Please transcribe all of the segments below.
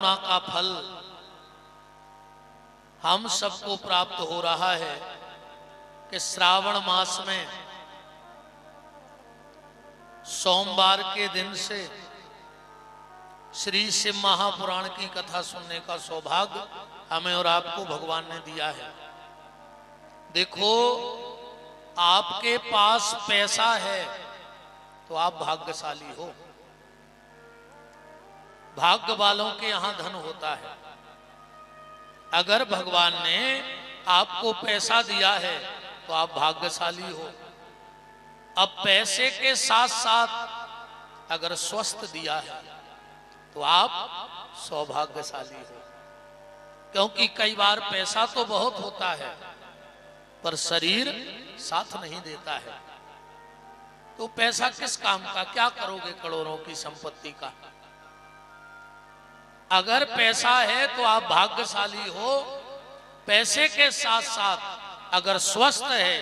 का फल हम सबको प्राप्त हो रहा है कि श्रावण मास में सोमवार के दिन से श्री शिव महापुराण की कथा सुनने का सौभाग्य हमें और आपको भगवान ने दिया है। देखो, आपके पास पैसा है तो आप भाग्यशाली हो। भाग्य वालों के यहां धन होता है। अगर भगवान ने आपको पैसा दिया है तो आप भाग्यशाली हो। अब पैसे के साथ साथ अगर स्वस्थ दिया है तो आप सौभाग्यशाली हो, क्योंकि कई बार पैसा तो बहुत होता है पर शरीर साथ नहीं देता है। तो पैसा किस काम का, क्या करोगे करोड़ों की संपत्ति का। अगर पैसा है तो आप भाग्यशाली हो। पैसे के साथ साथ अगर स्वस्थ है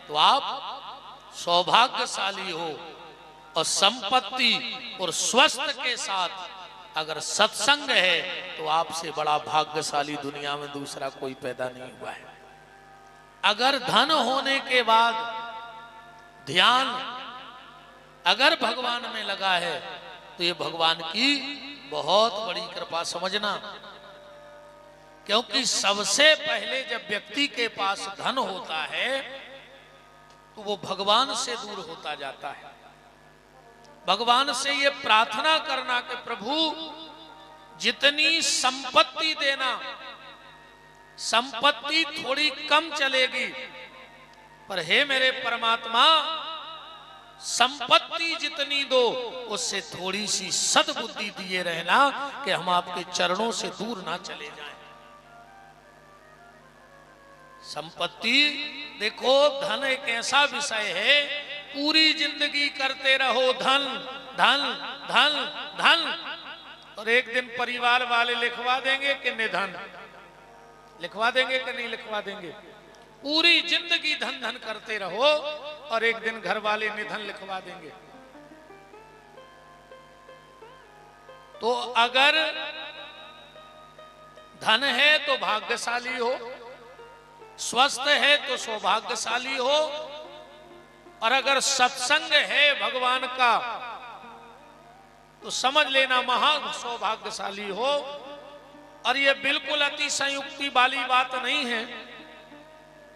तो आप सौभाग्यशाली हो। और संपत्ति और स्वस्थ के साथ अगर सत्संग है तो आपसे बड़ा भाग्यशाली दुनिया में दूसरा कोई पैदा नहीं हुआ है। अगर धन होने के बाद ध्यान अगर भगवान में लगा है तो ये भगवान की बहुत बड़ी कृपा समझना। क्योंकि सबसे पहले जब व्यक्ति के पास धन होता है तो वो भगवान से दूर होता जाता है। भगवान से ये प्रार्थना करना कि प्रभु जितनी संपत्ति देना, संपत्ति थोड़ी कम चलेगी पर हे मेरे परमात्मा, संपत्ति जितनी दो उससे थोड़ी सी सद्बुद्धि दिए रहना कि हम आपके चरणों से दूर ना चले जाएं। संपत्ति, देखो, धन एक ऐसा विषय है, पूरी जिंदगी करते रहो धन धन धन धन, और एक दिन परिवार वाले लिखवा देंगे कि निधन, लिखवा देंगे कि नहीं लिखवा देंगे। पूरी जिंदगी धन धन करते रहो और एक दिन घर वाले निधन लिखवा देंगे। तो अगर धन है तो भाग्यशाली हो, स्वस्थ है तो सौभाग्यशाली हो, और अगर सत्संग है भगवान का तो समझ लेना महा सौभाग्यशाली हो। और ये बिल्कुल अति संयुक्ति वाली बात नहीं है।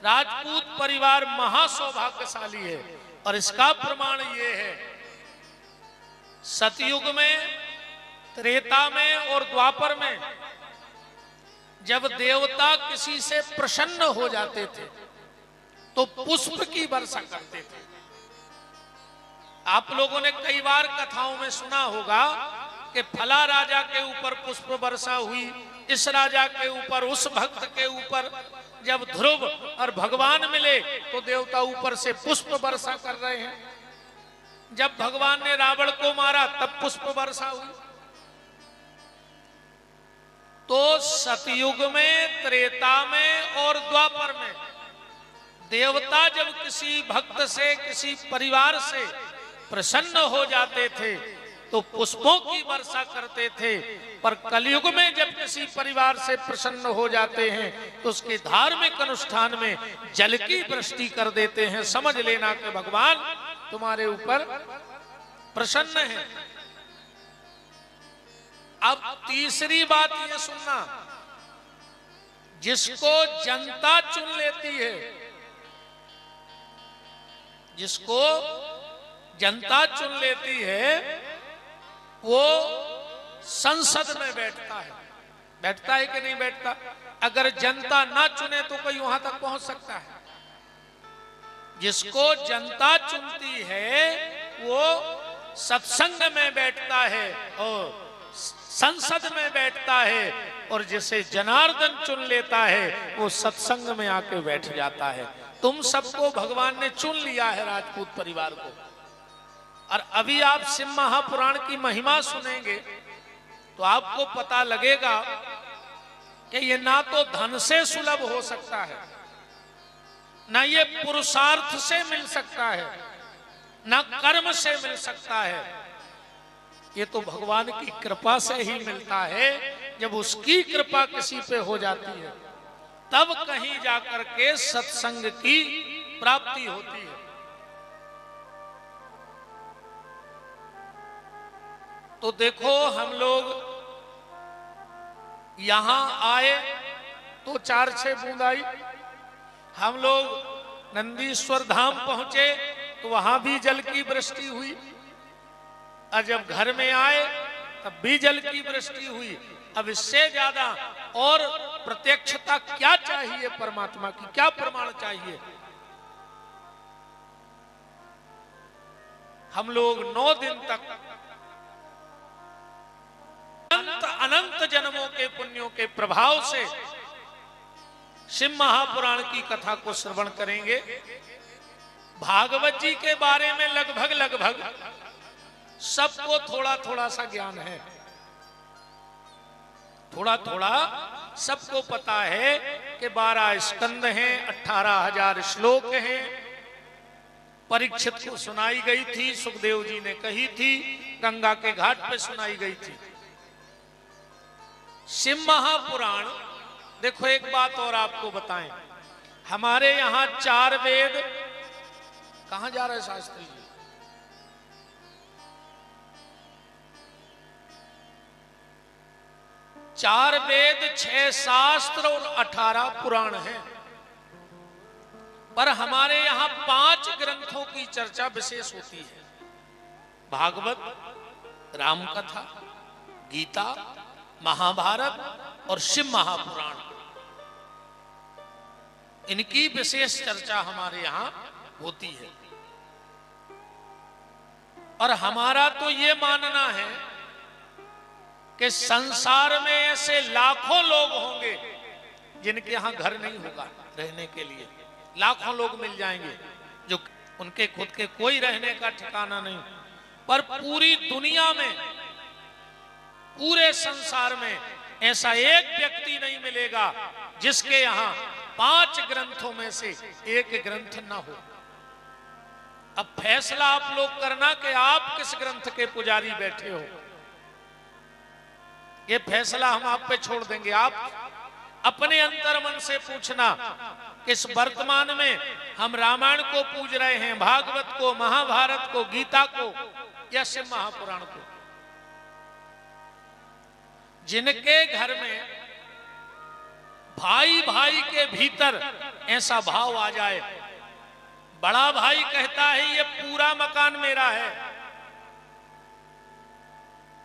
राजपूत परिवार महा सौभाग्यशाली है और इसका प्रमाण ये है, सतयुग में, त्रेता में और द्वापर में जब देवता किसी से प्रसन्न हो जाते थे तो पुष्प की वर्षा करते थे। आप लोगों ने कई बार कथाओं में सुना होगा कि फला राजा के ऊपर पुष्प वर्षा हुई, इस राजा के ऊपर, उस भक्त के ऊपर। जब ध्रुव और भगवान मिले तो देवता ऊपर से पुष्प वर्षा कर रहे हैं। जब भगवान ने रावण को मारा तब पुष्प वर्षा हुई। तो सतयुग में, त्रेता में और द्वापर में देवता जब किसी भक्त से, किसी परिवार से प्रसन्न हो जाते थे तो पुष्पों की वर्षा करते थे। पर कलयुग में जब किसी परिवार से प्रसन्न हो जाते हैं तो उसके धार्मिक अनुष्ठान में जल की वृष्टि कर देते हैं। समझ लेना कि भगवान तुम्हारे ऊपर प्रसन्न है। अब तीसरी बात ये सुनना, जिसको जनता चुन लेती है, जिसको जनता चुन लेती है वो संसद में बैठता है। बैठता है कि नहीं बैठता? अगर जनता ना चुने तो कोई वहां तक पहुंच सकता है। जिसको जनता चुनती है वो सत्संग में बैठता है और संसद में बैठता है, और जिसे जनार्दन चुन लेता है वो सत्संग में आके बैठ जाता है। तुम सबको भगवान ने चुन लिया है, राजपूत परिवार को। और अभी आप शिव महापुराण की महिमा सुनेंगे तो आपको पता लगेगा कि ये ना तो धन से सुलभ हो सकता है, ना ये पुरुषार्थ से मिल सकता है, ना कर्म से मिल सकता है। ये तो भगवान की कृपा से ही मिलता है जब उसकी कृपा किसी पे हो जाती है तब कहीं जाकर के सत्संग की प्राप्ति होती है। तो देखो हम लोग यहां आए तो 4-6 बूंद आई, हम लोग नंदीश्वर धाम पहुंचे तो वहां भी जल की वृष्टि हुई, और जब घर में आए तब भी जल की वृष्टि हुई। अब इससे ज्यादा और प्रत्यक्षता क्या चाहिए परमात्मा की, क्या प्रमाण चाहिए? हम लोग 9 दिन तक अनंत जन्मों के पुण्यों के प्रभाव से शिव महापुराण की कथा को श्रवण करेंगे। भागवत जी के बारे में लगभग सबको थोड़ा थोड़ा सा ज्ञान है, थोड़ा थोड़ा सबको पता है कि 12 स्कंद हैं, 18,000 श्लोक हैं। परीक्षित को सुनाई गई थी, सुखदेव जी ने कही थी, गंगा के घाट पे सुनाई गई थी। शिव महापुराण, देखो एक बात और आपको बताएं, हमारे यहां 4 वेद, कहां जा रहे शास्त्री जी? चार वेद, 6 शास्त्र और 18 पुराण हैं, पर हमारे यहां 5 ग्रंथों की चर्चा विशेष होती है। भागवत, रामकथा, गीता, महाभारत और शिव महापुराण, इनकी विशेष चर्चा हमारे यहां होती है। और हमारा तो ये मानना है कि संसार में ऐसे लाखों लोग होंगे जिनके यहां घर नहीं होगा रहने के लिए, लाखों लोग मिल जाएंगे जो उनके खुद के कोई रहने का ठिकाना नहीं, पर पूरी दुनिया में, पूरे संसार में ऐसा एक व्यक्ति नहीं मिलेगा जिसके यहां 5 ग्रंथों में से एक ग्रंथ ना हो। अब फैसला आप लोग करना कि आप किस ग्रंथ के पुजारी बैठे हो, ये फैसला हम आप पे छोड़ देंगे। आप अपने अंतर मन से पूछना कि इस वर्तमान में हम रामायण को पूज रहे हैं, भागवत को, महाभारत को, गीता को या शिव महापुराण को। जिनके घर में भाई भाई के भीतर ऐसा भाव आ जाए, बड़ा भाई कहता है ये पूरा मकान मेरा है,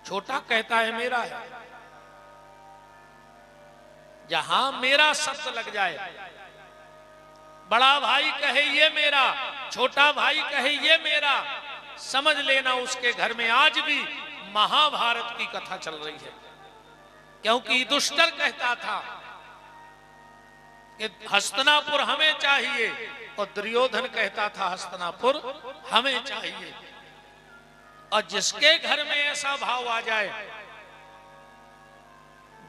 छोटा कहता है मेरा है, जहां मेरा शब्द लग जाए, बड़ा भाई कहे ये मेरा, छोटा भाई कहे ये मेरा, समझ लेना उसके घर में आज भी महाभारत की कथा चल रही है। क्योंकि युधिष्ठिर कहता था कि हस्तिनापुर हमें चाहिए, और दुर्योधन कहता था हस्तिनापुर हमें चाहिए। और जिसके घर में ऐसा भाव आ जाए,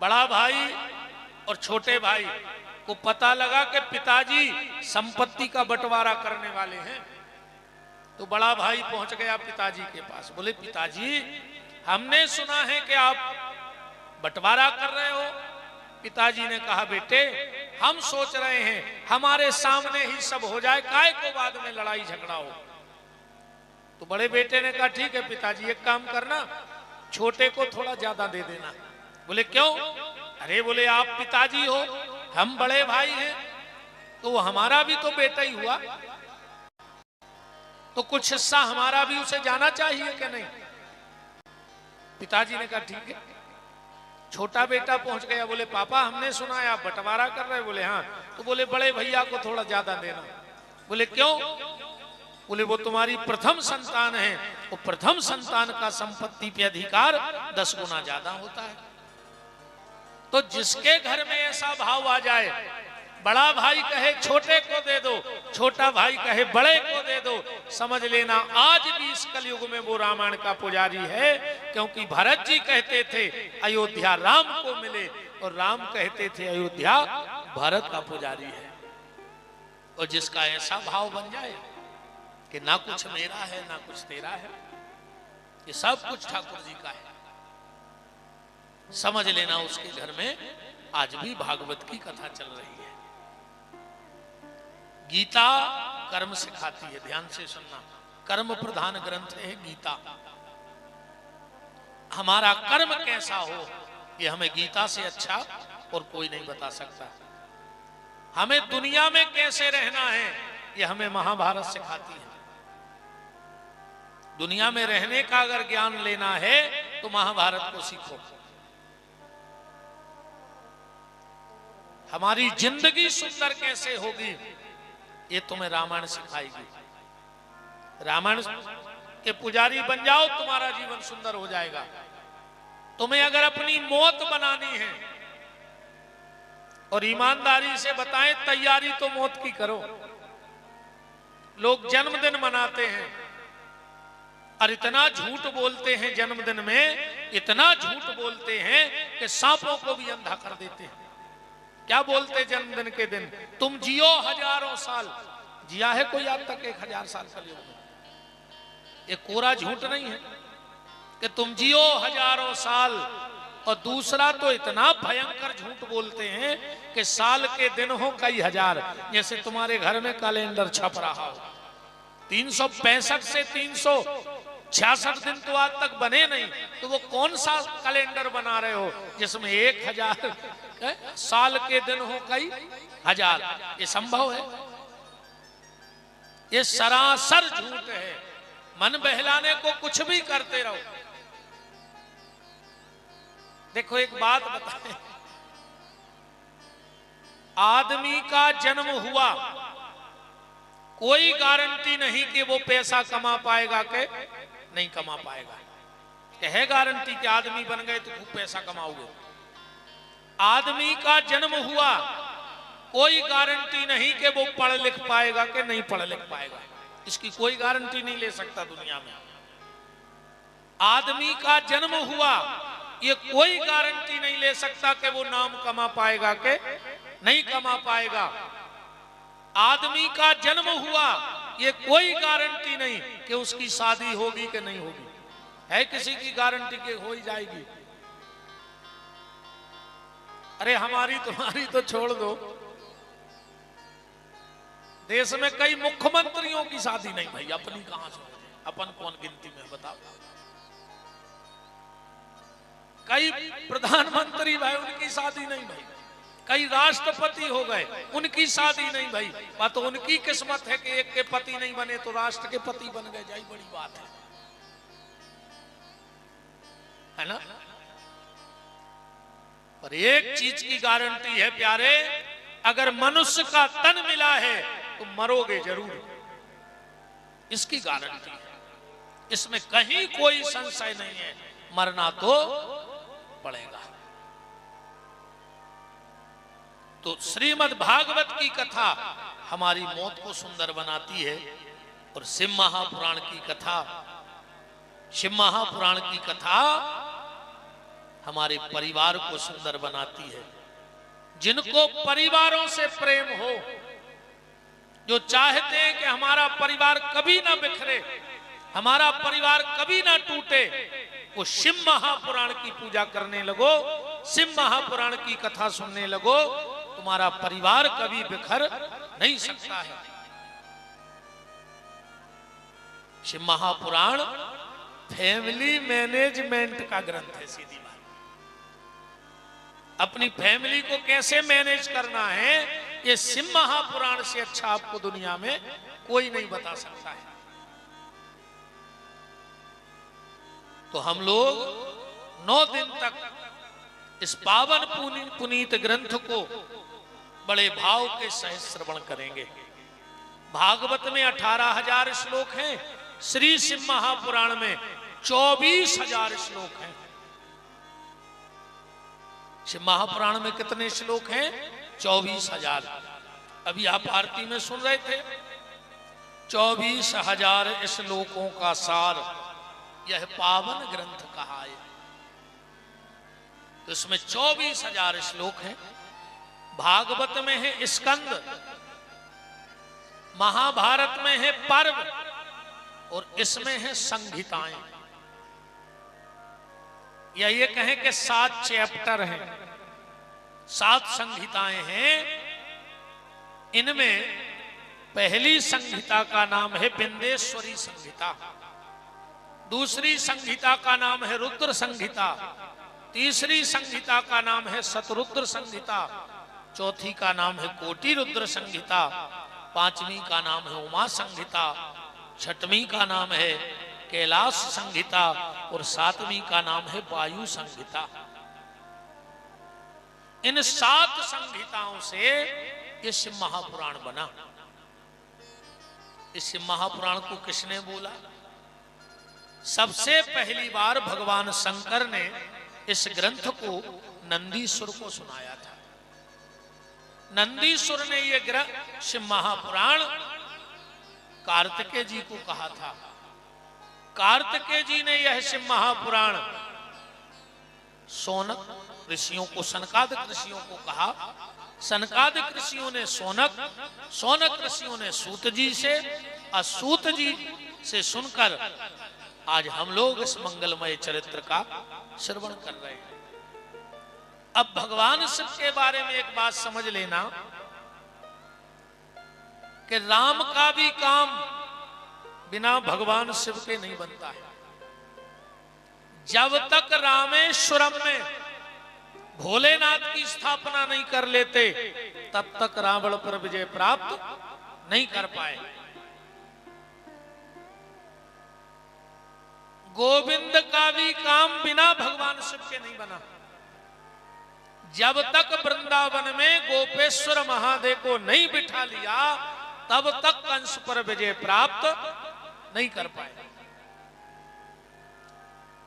बड़ा भाई और छोटे भाई को पता लगा कि पिताजी संपत्ति का बंटवारा करने वाले हैं, तो बड़ा भाई पहुंच गया पिताजी के पास, बोले पिताजी हमने सुना है कि आप बंटवारा कर रहे हो। पिताजी ने कहा बेटे हम सोच रहे हैं हमारे सामने ही सब हो जाए, काहे को बाद में लड़ाई झगड़ा हो। तो बड़े बेटे ने कहा ठीक है पिताजी एक काम करना, छोटे को थोड़ा ज्यादा दे देना। बोले क्यों? अरे बोले आप पिताजी हो, हम बड़े भाई हैं, तो वो हमारा भी तो बेटा ही हुआ, तो कुछ हिस्सा हमारा भी उसे जाना चाहिए कि नहीं। पिताजी ने कहा ठीक है। छोटा बेटा पहुंच गया, बोले पापा हमने सुना है आप बंटवारा कर रहे। बोले हाँ। तो बोले बड़े भैया को थोड़ा ज्यादा देना। बोले क्यों? बोले वो तुम्हारी प्रथम संतान है, वो प्रथम संतान का संपत्ति पे अधिकार 10 गुना ज्यादा होता है। तो जिसके घर में ऐसा भाव आ जाए, बड़ा भाई कहे छोटे को दे दो, छोटा भाई कहे बड़े को दे दो, समझ लेना आज भी इस कलयुग में वो रामायण का पुजारी है। क्योंकि भरत जी कहते थे अयोध्या राम को मिले, और राम कहते थे अयोध्या भरत का पुजारी है। और जिसका ऐसा भाव बन जाए कि ना कुछ मेरा है ना कुछ तेरा है, ये सब कुछ ठाकुर जी का है, समझ लेना उसके घर में आज भी भागवत की कथा चल रही है। गीता कर्म सिखाती है, ध्यान से सुनना। कर्म प्रधान ग्रंथ है गीता। हमारा कर्म कैसा हो ये हमें गीता से अच्छा और कोई नहीं बता सकता। हमें दुनिया में कैसे रहना है ये हमें महाभारत सिखाती है। दुनिया में रहने का अगर ज्ञान लेना है तो महाभारत को सीखो। हमारी जिंदगी सुंदर कैसे होगी ये तुम्हें रामायण सिखाएगी। रामायण के पुजारी बन जाओ, तुम्हारा जीवन सुंदर हो जाएगा। तुम्हें अगर अपनी मौत बनानी है और ईमानदारी से बताएं, तैयारी तो मौत की करो। लोग जन्मदिन मनाते हैं और इतना झूठ बोलते हैं, जन्मदिन में इतना झूठ बोलते हैं कि सांपों को भी अंधा कर देते हैं। क्या बोलते जन्मदिन के दिन? तुम जियो हजारों साल। जिया है कोई आज तक 1000 साल का योग? ये कोरा झूठ नहीं है कि तुम जियो हजारों साल। और दूसरा तो इतना भयंकर झूठ बोलते हैं कि साल के दिन हो कई हजार। जैसे तुम्हारे घर में कैलेंडर छप रहा हो, 365 से 366 दिन तो आज तक बने नहीं, तो वो कौन सा कैलेंडर बना रहे हो जिसमें 1000 साल के दिन हो कई हजार? ये संभव है? ये सरासर झूठ है। मन बहलाने को कुछ भी करते रहो। देखो एक बात बताएं, आदमी का जन्म हुआ, कोई गारंटी नहीं कि वो पैसा कमा पाएगा कि नहीं कमा पाएगा। है गारंटी कि आदमी बन गए तो खूब पैसा कमाओगे? आदमी का जन्म हुआ, कोई गारंटी नहीं कि वो पढ़ लिख पाएगा कि नहीं पढ़ लिख पाएगा। इसकी कोई गारंटी नहीं ले सकता दुनिया में। आदमी का जन्म हुआ, ये कोई गारंटी नहीं ले सकता कि वो नाम कमा पाएगा कि नहीं कमा पाएगा। आदमी का जन्म हुआ, ये कोई गारंटी नहीं कि उसकी शादी होगी कि नहीं होगी। है किसी की गारंटी कि हो ही जाएगी? अरे हमारी तुम्हारी तो छोड़ दो, देश में कई मुख्यमंत्रियों की शादी नहीं भाई। अपनी कहां से हो जाए? अपन कौन गिनती में बताओ? कई प्रधानमंत्री भाई उनकी शादी नहीं भाई। कई राष्ट्रपति हो गए उनकी शादी नहीं भाई। बात तो उनकी किस्मत है कि एक के पति नहीं बने तो राष्ट्र के पति बन गए। जाई बड़ी बात है ना? पर एक चीज की गारंटी है प्यारे, अगर मनुष्य का तन मिला है तो मरोगे जरूर। इसकी गारंटी है, इसमें कहीं कोई संशय नहीं है। मरना तो पड़ेगा। तो श्रीमद् भागवत की कथा हमारी मौत को सुंदर बनाती है। और शिव महापुराण की कथा, शिव महापुराण की कथा हमारे परिवार को सुंदर बनाती है। जिनको परिवारों से प्रेम हो, जो चाहते हैं कि हमारा परिवार कभी ना बिखरे, हमारा परिवार कभी ना टूटे, वो शिव महापुराण की पूजा करने लगो, शिव महापुराण की कथा सुनने लगो। तुम्हारा परिवार कभी बिखर नहीं सकता है। शिव महापुराण फैमिली मैनेजमेंट का ग्रंथ है। सीधी बात, अपनी फैमिली को कैसे मैनेज करना है ये शिव महापुराण से अच्छा आपको दुनिया में कोई नहीं बता सकता है। तो हम लोग 9 दिन तक इस पावन पुनीत ग्रंथ को बड़े भाव के सहित श्रवण करेंगे। भागवत में 18,000 श्लोक हैं, श्री शिव महापुराण में 24,000 श्लोक हैं। शिव महापुराण में कितने श्लोक हैं? 24,000। अभी आप आरती में सुन रहे थे, 24,000 श्लोकों का सार यह पावन ग्रंथ कहा है। तो इसमें 24,000 श्लोक हैं। भागवत में है स्कंद, महाभारत में है पर्व और इसमें है संहिताएं। या ये कहें कि 7 चैप्टर हैं, 7 संहिताएं हैं। इनमें पहली संहिता का नाम है बिंदेश्वरी संहिता, दूसरी संहिता का नाम है रुद्र संहिता, तीसरी संहिता का नाम है शतरुद्र संहिता, चौथी का नाम है कोटि रुद्र संहिता, पांचवी का नाम है उमा संहिता, छठवीं का नाम है कैलाश संहिता और सातवीं का नाम है वायु संहिता। इन 7 संहिताओं से ये शिव महापुराण बना। इस शिव महापुराण को किसने बोला? सबसे पहली बार भगवान शंकर ने इस ग्रंथ को नंदीश्वर को सुनाया था। नंदीश्वर ने यह ग्रंथ शिव महापुराण कार्तिकेय जी को कहा था। कार्तिकेय जी ने यह शिव महापुराण सौनक ऋषियों को, सनकादिक ऋषियों को कहा। सनकादिक ऋषियों ने सौनक, सौनक ऋषियों ने सूत जी से, और सूत जी से सुनकर आज हम लोग इस मंगलमय चरित्र का श्रवण कर रहे हैं। अब भगवान शिव के बारे में एक बात समझ लेना कि राम का भी काम बिना भगवान शिव के नहीं बनता है। जब तक रामेश्वरम में भोलेनाथ की स्थापना नहीं कर लेते तब तक रावण पर विजय प्राप्त नहीं कर पाए। गोविंद का भी काम बिना भगवान शिव के नहीं बना। जब तक वृंदावन में गोपेश्वर महादेव को नहीं बिठा लिया तब तक कंस पर विजय प्राप्त नहीं कर पाए।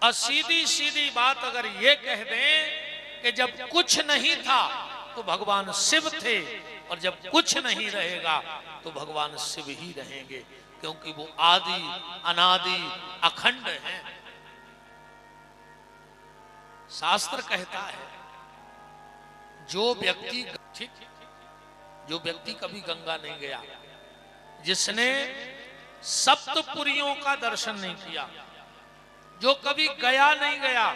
और सीधी सीधी बात अगर ये कह दें कि जब कुछ नहीं था तो भगवान शिव थे, और जब कुछ नहीं रहेगा तो भगवान शिव ही रहेंगे, क्योंकि वो आदि अनादि अखंड हैं। शास्त्र कहता है जो व्यक्ति कभी गंगा नहीं गया, जिसने सप्तपुरियों का दर्शन नहीं किया, जो कभी गया नहीं गया,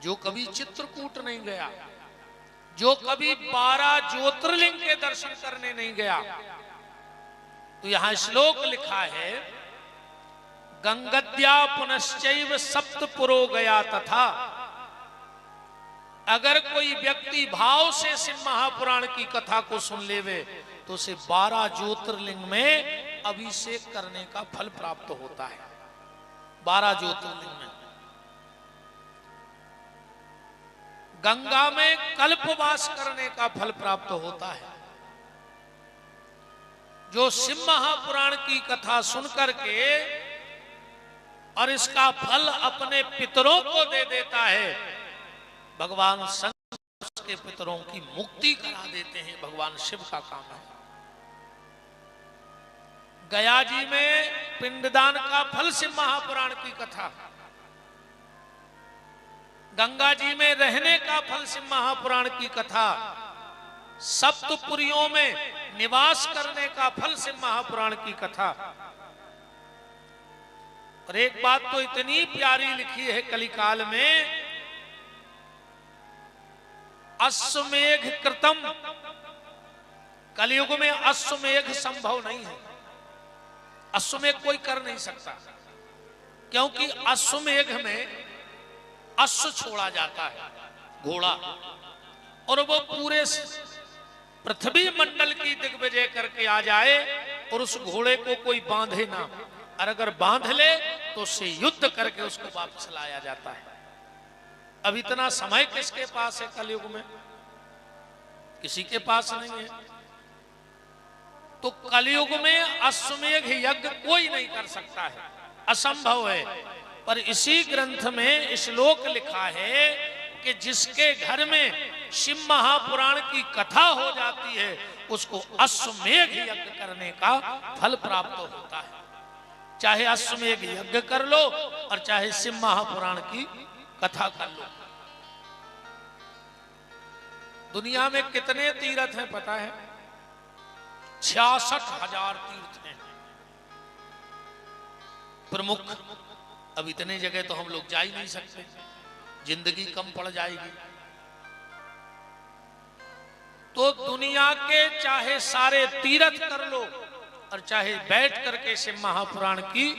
जो कभी चित्रकूट नहीं गया, जो कभी 12 ज्योतिर्लिंग के दर्शन करने नहीं गया, तो यहां श्लोक लिखा है गंगद्या पुनश्चैव सप्तपुरो गया तथा। अगर कोई व्यक्ति भाव से शिव महापुराण की कथा को सुन लेवे तो उसे 12 ज्योतिर्लिंग में अभिषेक करने का फल प्राप्त होता है। 12 ज्योतिर्लिंग में, गंगा में कल्पवास करने का फल प्राप्त होता है। जो शिव महापुराण की कथा सुनकर के और इसका फल अपने पितरों को दे देता है, भगवान शंकर उसके पितरों की मुक्ति करा देते हैं। भगवान शिव का काम है। गया जी में पिंडदान का फल शिव महापुराण की कथा, गंगा जी में रहने का फल शिव महापुराण की कथा, सप्तपुरियों में निवास करने का फल शिव महापुराण की कथा। और एक बात तो इतनी प्यारी लिखी है कलिकाल में, अश्वमेघ कृतम, कलयुग में अश्वमेघ संभव नहीं है। अश्वमेघ कोई कर नहीं सकता, क्योंकि अश्वमेघ में अश्व छोड़ा जाता है, घोड़ा, और वो पूरे पृथ्वी मंडल की दिग्विजय करके आ जाए और उस घोड़े को कोई बांधे ना, और अगर बांध ले तो उससे युद्ध करके उसको वापस लाया जाता है। अब इतना समय किसके पास है कलयुग में? किसी के पास नहीं है। तो कलयुग में अश्वमेघ यज्ञ कोई नहीं कर सकता है, असंभव है। पर इसी ग्रंथ में श्लोक लिखा है कि जिसके घर में शिव महापुराण की कथा हो जाती है उसको अश्वमेघ यज्ञ करने का फल प्राप्त होता है। चाहे अश्वमेघ यज्ञ कर लो और चाहे शिव महापुराण की कथा कर लो। दुनिया में कितने तीर्थ हैं पता है? 66,000 तीर्थ हैं प्रमुख। अब इतने जगह तो हम लोग जा ही नहीं सकते, जिंदगी कम पड़ जाएगी। तो दुनिया के चाहे सारे तीर्थ कर लो और चाहे बैठ करके से महापुराण की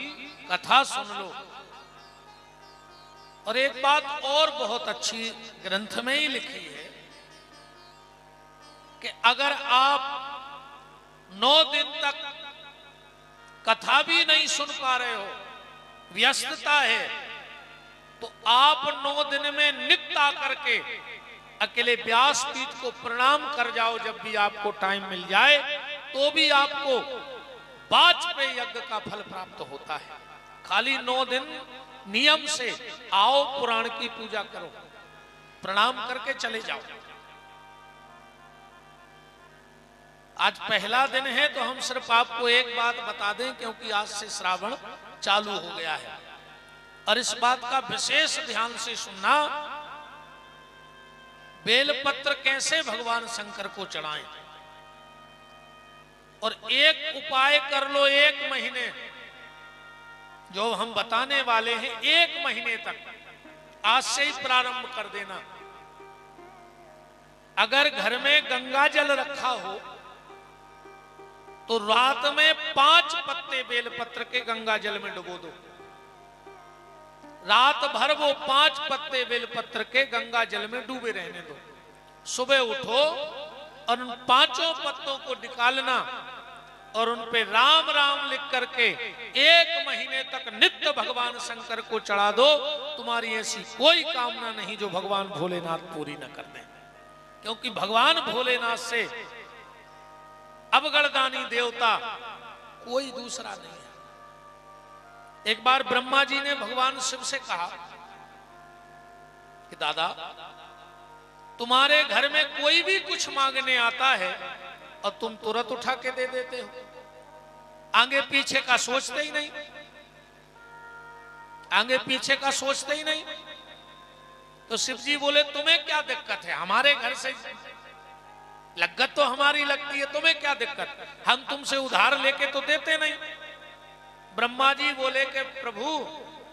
कथा सुन लो। और एक बात और बहुत अच्छी ग्रंथ में ही लिखी है कि अगर आप 9 दिन तक कथा भी नहीं सुन पा रहे हो, व्यस्तता है, तो आप 9 दिन में नित्य आकर के अकेले व्यासपीठ को प्रणाम कर जाओ। जब भी आपको टाइम मिल जाए तो भी आपको वाजपेयी यज्ञ का फल प्राप्त होता है। खाली 9 दिन नियम से आओ, पुराण की पूजा करो, प्रणाम करके चले जाओ। आज पहला दिन है तो हम सिर्फ आपको एक बात बता दें, क्योंकि आज से श्रावण चालू हो गया है और इस बात का विशेष ध्यान से सुनना। बेलपत्र कैसे भगवान शंकर को चढ़ाएं, और एक उपाय कर लो, 1 महीने जो हम बताने वाले हैं, 1 महीने तक आज से ही प्रारंभ कर देना। अगर घर में गंगा जल रखा हो तो रात में 5 पत्ते बेलपत्र के गंगा जल में डुबो दो। रात भर वो 5 पत्ते बेलपत्र के गंगा जल में डूबे रहने दो। सुबह उठो और उन 5 पत्तों को निकालना और उन पे राम राम लिख करके 1 महीने तक नित्य भगवान शंकर को चढ़ा दो। तुम्हारी ऐसी कोई कामना नहीं जो भगवान भोलेनाथ पूरी न कर दें, क्योंकि भगवान भोलेनाथ से अवगणदानी देवता कोई दूसरा नहीं है। एक बार ब्रह्मा जी ने भगवान शिव से कहा कि दादा, तुम्हारे घर में कोई भी कुछ मांगने आता है और तुम तुरंत उठा के दे देते हो, आगे पीछे का सोचते ही नहीं, आगे पीछे का सोचते ही नहीं। तो शिव जी बोले, तुम्हें क्या दिक्कत है, हमारे घर से लगत तो हमारी लगती है, तुम्हें क्या दिक्कत, हम तुमसे उधार लेके तो देते नहीं। ब्रह्मा जी बोले कि प्रभु,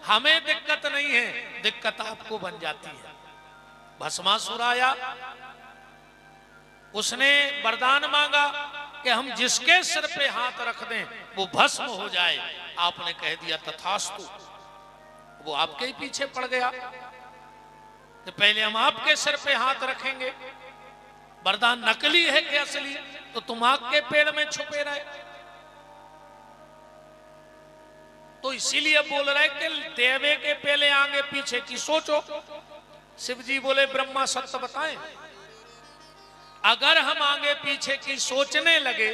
हमें दिक्कत नहीं है, दिक्कत आपको बन जाती है। भस्मासुर आया, उसने वरदान मांगा कि हम जिसके सिर पे हाथ रख दें वो भस्म हो जाए। आपने कह दिया तथास्तु, वो आपके ही पीछे पड़ गया कि पहले हम आपके सिर पे हाथ रखेंगे। वरदान नकली है कि असली, तो तुम आग के पेड़ में छुपे रहे। तो इसीलिए बोल रहे कि देवे के पहले आगे पीछे की सोचो। शिव जी बोले, ब्रह्मा सत्य बताएं, अगर हम आगे पीछे की सोचने लगे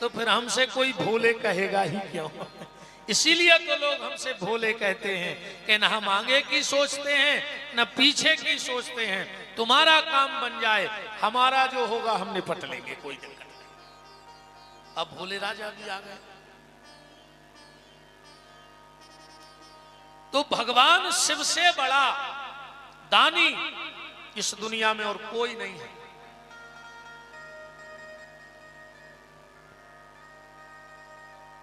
तो फिर हमसे कोई भोले कहेगा ही क्यों। इसीलिए तो लोग हमसे भोले कहते हैं कि न हम आगे की सोचते हैं न पीछे की सोचते हैं। तुम्हारा काम बन जाए, हमारा जो होगा हम निपट लेंगे, कोई दिक्कत नहीं। अब भोले राजा भी आ गए। तो भगवान शिव से बड़ा दानी इस दुनिया में और कोई नहीं है।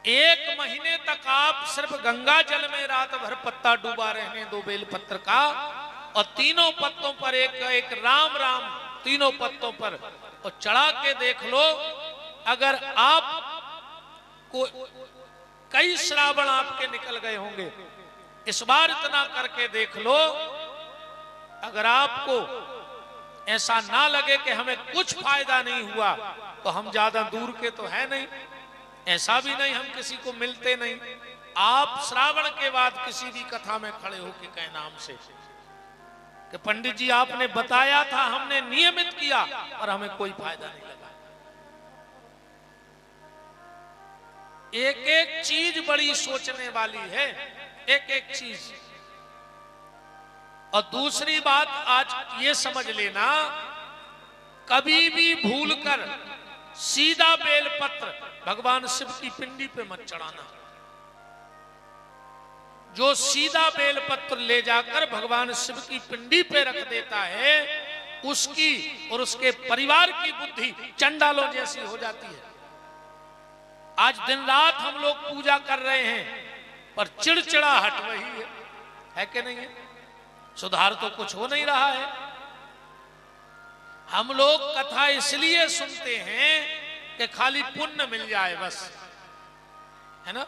एक महीने तक आप सिर्फ गंगा जल में रात भर पत्ता डूबा रहने दो बेलपत्र का, और तीनों पत्तों पर एक एक राम राम तीनों पत्तों पर और चढ़ा के देख लो। अगर आप को कई श्रावण आपके निकल गए होंगे, इस बार इतना करके देख लो। अगर आपको ऐसा ना लगे कि हमें कुछ फायदा नहीं हुआ, तो हम ज्यादा दूर के तो है नहीं, ऐसा भी नहीं हम किसी को मिलते नहीं। आप श्रावण के बाद किसी भी कथा में खड़े होकर कहे नाम से कि पंडित जी आपने बताया था, हमने नियमित किया और हमें कोई फायदा नहीं लगा। एक एक चीज बड़ी सोचने वाली है, एक एक चीज। और दूसरी बात आज ये समझ लेना, कभी भी भूलकर सीधा बेलपत्र भगवान शिव की पिंडी पे मत चढ़ाना। जो सीधा बेलपत्र ले जाकर भगवान शिव की पिंडी पे रख देता है, उसकी और उसके परिवार की बुद्धि चंडालों जैसी हो जाती है। आज दिन रात हम लोग पूजा कर रहे हैं, पर चिड़चिड़ाहट वही है। है कि नहीं है? सुधार तो कुछ हो नहीं रहा है। हम लोग कथा इसलिए सुनते हैं कि खाली पुण्य मिल जाए बस, है ना।